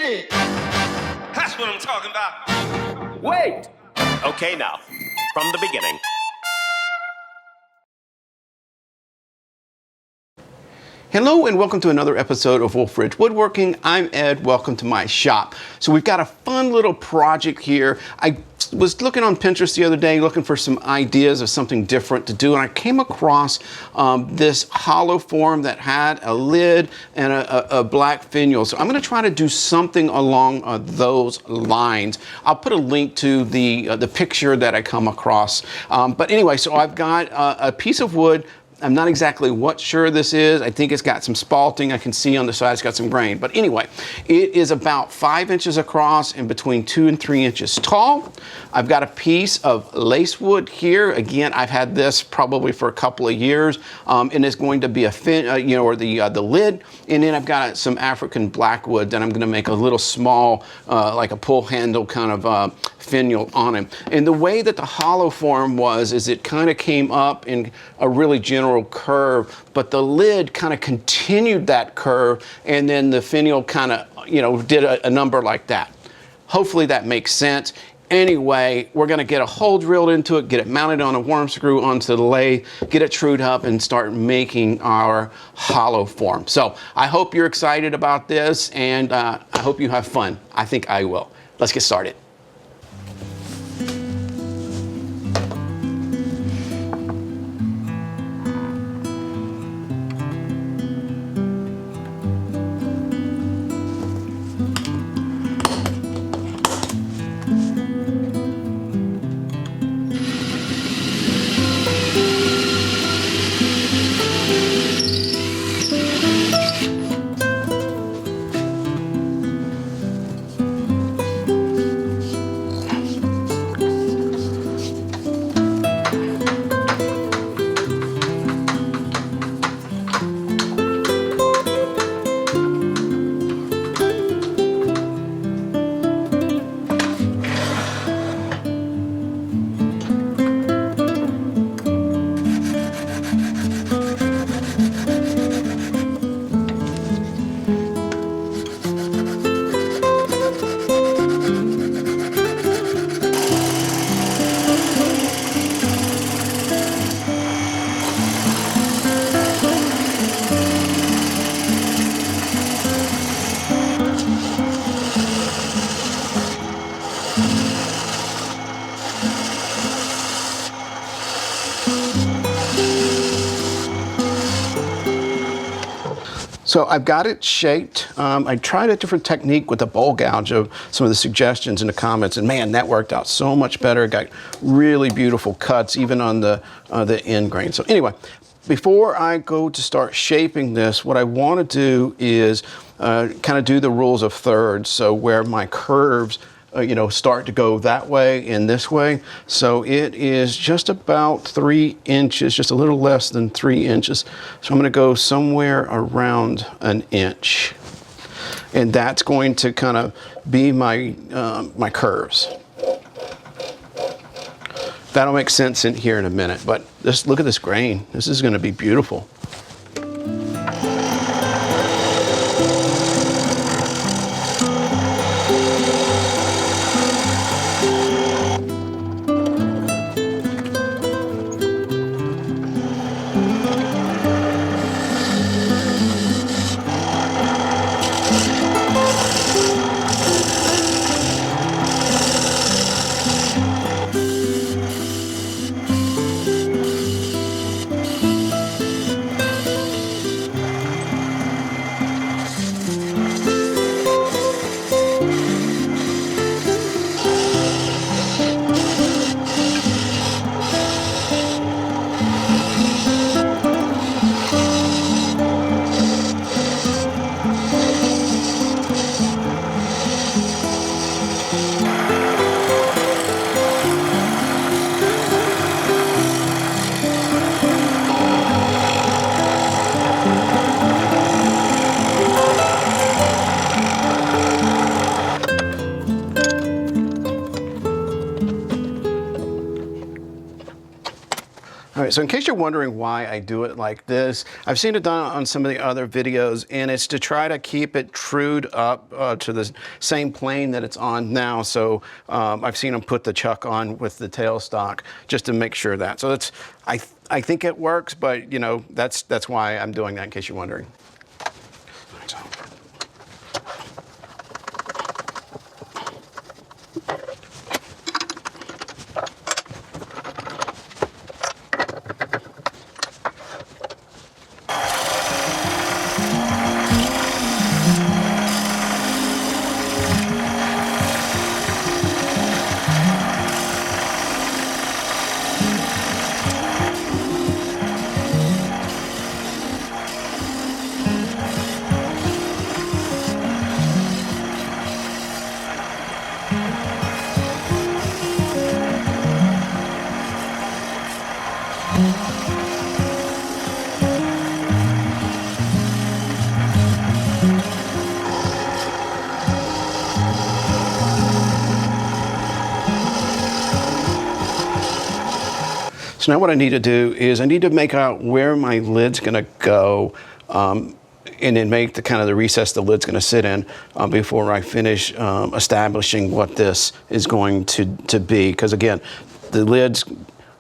shit. That's what I'm talking about. Wait. Okay, now, from the beginning. Hello and welcome to another episode of Wolf Ridge Woodworking. I'm Ed, welcome to my shop. So we've got a fun little project here. I was looking on Pinterest the other day, looking for some ideas of something different to do, and I came across this hollow form that had a lid and a black finial. So I'm gonna try to do something along those lines. I'll put a link to the picture that I come across. But anyway, so I've got a piece of wood. I'm not exactly what sure this is. I think it's got some spalting. I can see on the side it's got some grain. But anyway, it is about 5 inches across and between 2 and 3 inches tall. I've got a piece of lace wood here. Again, I've had this probably for a couple of years, and it's going to be a the lid. And then I've got some African blackwood that I'm going to make a little small, like a pull handle kind of finial on it. And the way that the hollow form was is it kind of came up in a really general curve, but the lid kind of continued that curve, and then the finial kind of, did a number like that. Hopefully that makes sense. Anyway, we're going to get a hole drilled into it, get it mounted on a worm screw onto the lathe, get it trued up, and start making our hollow form. So I hope you're excited about this, and I hope you have fun. I think I will. Let's get started. So I've got it shaped. I tried a different technique with the bowl gouge of some of the suggestions in the comments, and man, that worked out so much better. Got really beautiful cuts, even on the end grain. So anyway, before I go to start shaping this, what I want to do is kind of do the rules of thirds. So where my curves start to go that way and this way. So it is just about 3 inches, just a little less than 3 inches. So I'm going to go somewhere around an inch. And that's going to kind of be my, my curves. That'll make sense in here in a minute, but just look at this grain. This is going to be beautiful. right, so in case you're wondering why I do it like this, I've seen it done on some of the other videos, and it's to try to keep it trued up to the same plane that it's on now. So I've seen them put the chuck on with the tailstock just to make sure that. So that's, I think it works, but you know, that's why I'm doing that, in case you're wondering. So now what I need to do is I need to make out where my lid's going to go, and then make the kind of the recess the lid's going to sit in before I finish establishing what this is going to be. Because again, the lids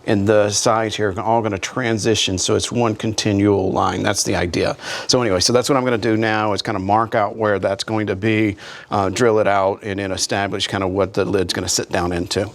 and the sides here are all going to transition, so it's one continual line. That's the idea. So anyway, so that's what I'm going to do now, is kind of mark out where that's going to be, drill it out, and then establish kind of what the lid's going to sit down into.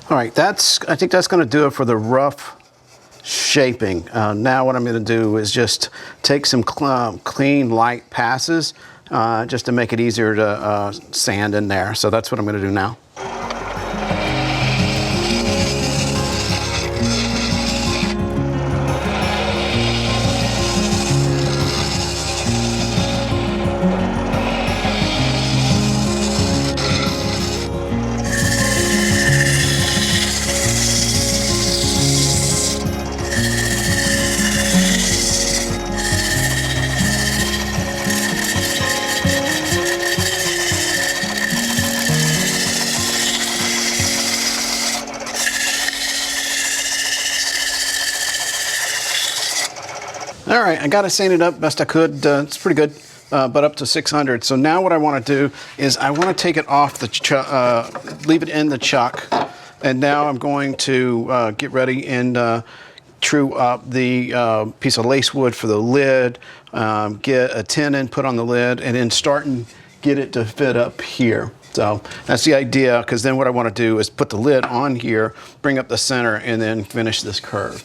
All right, I think that's going to do it for the rough shaping. Now what I'm going to do is just take some clean, light passes just to make it easier to sand in there. So that's what I'm going to do now. All right, I got it sanded up best I could. It's pretty good, but up to 600. So now what I want to do is I want to take it off the leave it in the chuck, and now I'm going to get ready and true up the piece of lace wood for the lid, get a tenon put on the lid, and then start and get it to fit up here. So that's the idea, because then what I want to do is put the lid on here, bring up the center, and then finish this curve.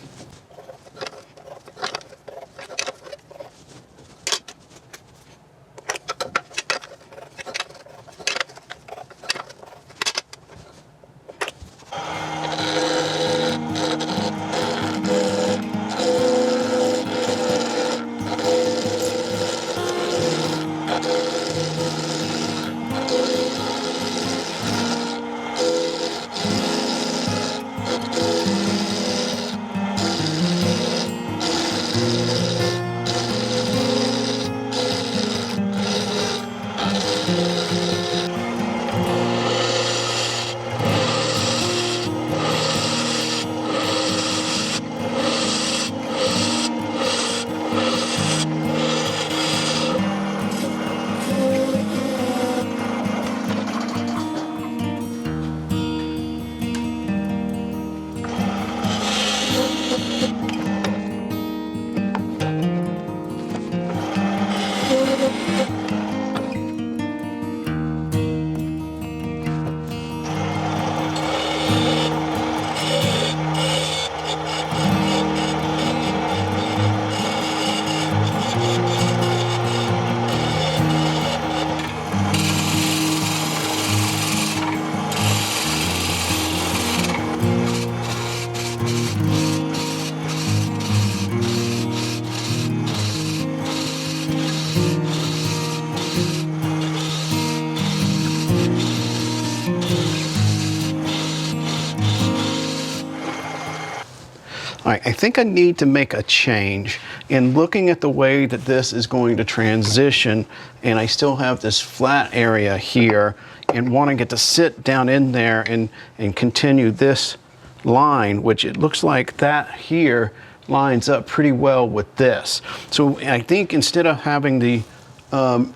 right, I think I need to make a change in looking at the way that this is going to transition, and I still have this flat area here and wanting it to sit down in there and continue this line, which it looks like that here lines up pretty well with this. So I think instead of having the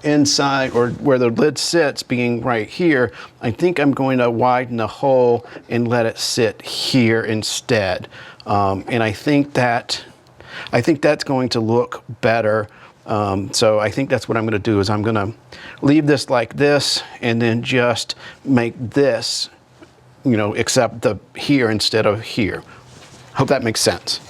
inside or where the lid sits being right here, I think I'm going to widen the hole and let it sit here instead. And I think that's going to look better. So I think that's what I'm going to do is I'm going to leave this like this and then just make this, you know, except the here instead of here. Hope that makes sense.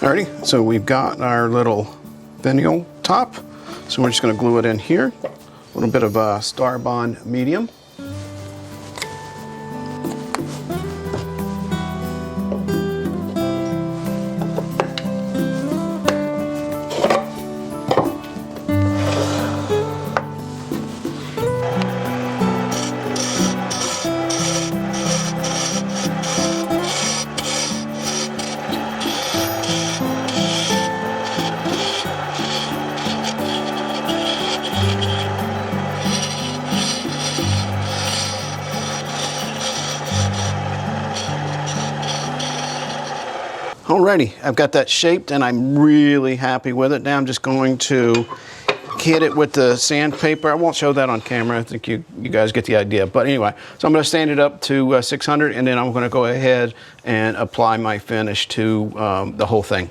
Alrighty, so we've got our little Finial top. So we're just going to glue it in here. A little bit of Starbond medium. Alrighty, I've got that shaped and I'm really happy with it. Now I'm just going to hit it with the sandpaper. I won't show that on camera. I think you guys get the idea. But anyway, so I'm going to stand it up to 600 and then I'm going to go ahead and apply my finish to the whole thing.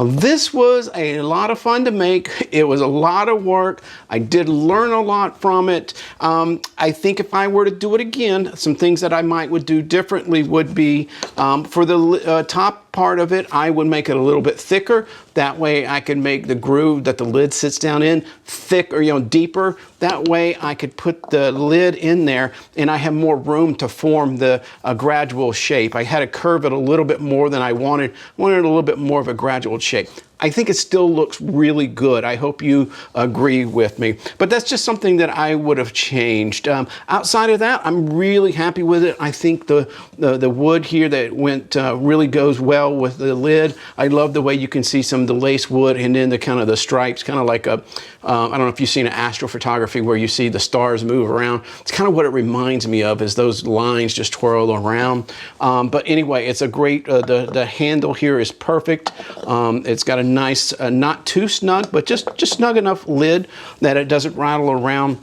This was a lot of fun to make. It was a lot of work. I did learn a lot from it. I think if I were to do it again, some things that I would do differently would be for the top part of it, I would make it a little bit thicker. That way I could make the groove that the lid sits down in thicker, deeper. That way I could put the lid in there and I have more room to form the gradual shape. I had to curve it a little bit more than I wanted. I wanted a little bit more of a gradual shape. I think it still looks really good. I hope you agree with me. But that's just something that I would have changed. Outside of that, I'm really happy with it. I think the wood here that went really goes well with the lid. I love the way you can see some of the lace wood and then the kind of the stripes, kind of like a, I don't know if you've seen an astrophotography where you see the stars move around. It's kind of what it reminds me of, is those lines just twirl around. But anyway, it's a great, the handle here is perfect. It's got a nice, not too snug, but just snug enough lid that it doesn't rattle around.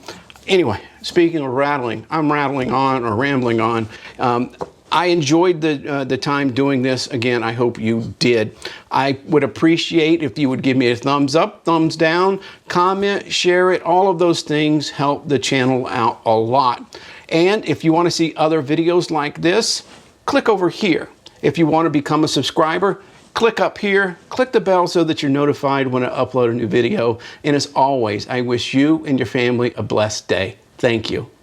Anyway, speaking of rattling, I'm rattling on or rambling on. I enjoyed the time doing this. Again, I hope you did. I would appreciate if you would give me a thumbs up, thumbs down, comment, share it. All of those things help the channel out a lot. And if you want to see other videos like this, click over here. If you want to become a subscriber, click up here, click the bell so that you're notified when I upload a new video. And as always, I wish you and your family a blessed day. Thank you.